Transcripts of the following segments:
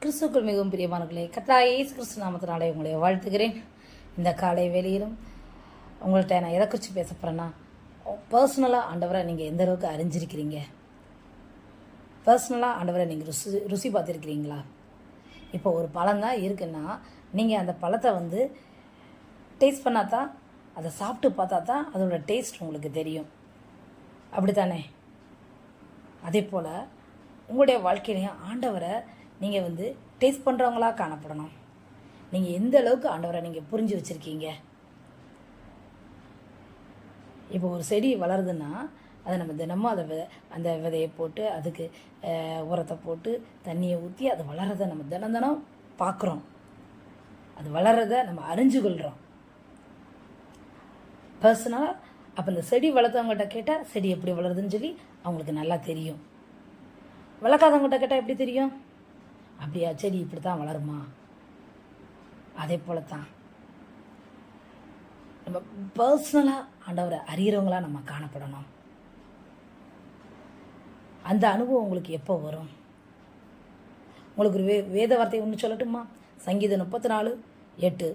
கிறிஸ்துக்குள் மிகவும் பிரியமானவர்களே, கர்த்தராகிய இயேசு கிறிஸ்து நாமத்தினாலே உங்களை வாழ்த்துகிறேன். இந்த காலை வேளையிலும் உங்கள்கிட்ட நான் எதை குறித்து பேச போகிறேன்னா, பர்சனலாக ஆண்டவரை நீங்கள் எந்த அளவுக்கு அறிஞ்சிருக்கிறீங்க, பர்சனலாக ஆண்டவரை நீங்கள் ருசி பார்த்துருக்கிறீங்களா? இப்போ ஒரு பழம் தான் இருக்குன்னா, நீங்கள் அந்த பழத்தை டேஸ்ட் பண்ணாதான், அதை சாப்பிட்டு பார்த்தா தான் அதோடய டேஸ்ட் உங்களுக்கு தெரியும். அப்படி தானே? அதே போல் உங்களுடைய வாழ்க்கையிலையும் ஆண்டவரை நீங்கள் டேஸ்ட் பண்ணுறவங்களா காணப்படணும். நீங்கள் எந்த அளவுக்கு ஆண்டவரை நீங்கள் புரிஞ்சு வச்சுருக்கீங்க. இப்போ ஒரு செடி வளருதுன்னா அதை நம்ம தினமும் அந்த விதையை போட்டு அதுக்கு உரத்தை போட்டு தண்ணியை ஊற்றி அது வளர்கிறத நம்ம தினம் பார்க்குறோம். அது வளர்கிறத நம்ம அறிஞ்சு கொள்கிறோம் பர்சனலாக. அப்போ இந்த செடி வளர்த்தவங்ககிட்ட கேட்டால் செடி எப்படி வளருதுன்னு சொல்லி அவங்களுக்கு நல்லா தெரியும். வளர்க்காதவங்ககிட்ட கேட்டால் எப்படி தெரியும்? அப்படியா, செடி இப்படி தான் வளருமா? அதே போல தான் நம்ம பர்சனலாக ஆண்டவரை அறிகிறவங்களா நம்ம காணப்படணும். அந்த அனுபவம் உங்களுக்கு எப்போ வரும்? உங்களுக்கு ஒரு வேத வார்த்தை ஒன்று சொல்லட்டுமா? சங்கீதம் 34:8,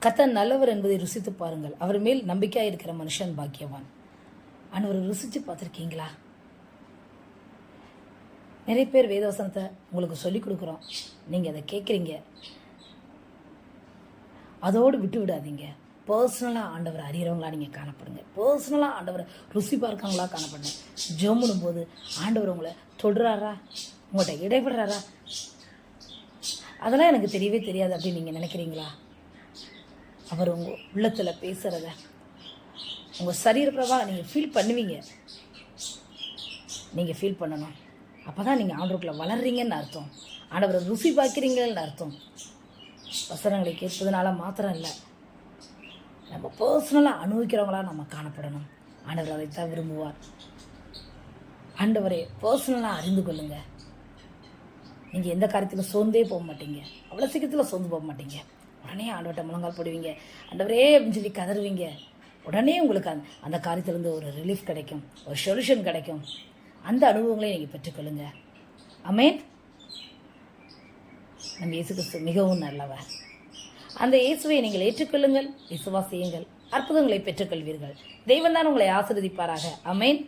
கர்த்தர் நல்லவர் என்பதை ருசித்து பாருங்கள், அவர் மேல் நம்பிக்கையாக இருக்கிற மனுஷன் பாக்கியவான். ஆண்டவரை ருசித்து பார்த்துருக்கீங்களா? நிறைய பேர் வேதவசனத்தை உங்களுக்கு சொல்லிக் கொடுக்குறோம், நீங்கள் அதை கேட்குறீங்க. அதோடு விட்டு விடாதீங்க. பர்சனலாக ஆண்டவரை அறிகிறவங்களா நீங்கள் காணப்படுங்க. பர்சனலாக ஆண்டவரை ருசி பார்க்கவங்களா காணப்படுங்க. ஜெபம் போது ஆண்டவர் உங்களை தொடுறாரா, உங்கள்கிட்ட இடைபடுறாரா, அதெல்லாம் எனக்கு தெரியவே தெரியாது அப்படின்னு நீங்கள் நினைக்கிறீங்களா? அவர் உங்கள் உள்ளத்தில் பேசுகிறத உங்கள் சரீரப்பிரகாரம் நீங்கள் ஃபீல் பண்ணுவீங்க. நீங்கள் ஃபீல் பண்ணணும். அப்போ தான் நீங்கள் ஆண்டவருக்குள்ள வளர்றீங்கன்னு அர்த்தம். ஆண்டவரை ருசி பார்க்குறீங்கன்னு அர்த்தம். வசனங்களை கேட்பதுனால மாத்திரம் இல்லை, நம்ம பர்சனலாக அனுபவிக்கிறவங்களா நம்ம காணப்படணும். ஆண்டவர் அதைத்தான் விரும்புவார். ஆண்டவரை பர்சனலாக அறிந்து கொள்ளுங்க. நீங்கள் எந்த காரியத்தில் சோர்ந்தே போக மாட்டீங்க. அவ்வளோ சீக்கிரத்தில் சோர்ந்து போக மாட்டீங்க. உடனே ஆண்டவர்கிட்ட முழங்கால் போடுவீங்க, ஆண்டவரே அப்படின்னு சொல்லி கதறுவீங்க. உடனே உங்களுக்கு அந்த காரியத்திலேருந்து ஒரு ரிலீஃப் கிடைக்கும், ஒரு சொல்யூஷன் கிடைக்கும். அந்த அனுபவங்களை நீங்கள் பெற்றுக்கொள்ளுங்க. ஆமென். நம்ம இயேசு கிறிஸ்து மிகவும் நல்லவர். அந்த இயேசுவை நீங்கள் ஏற்றுக்கொள்ளுங்கள், விசுவாசியுங்கள், அற்புதங்களை பெற்றுக்கொள்வீர்கள். தெய்வம் தான் உங்களை ஆசீர்வதிப்பாராக. ஆமென்.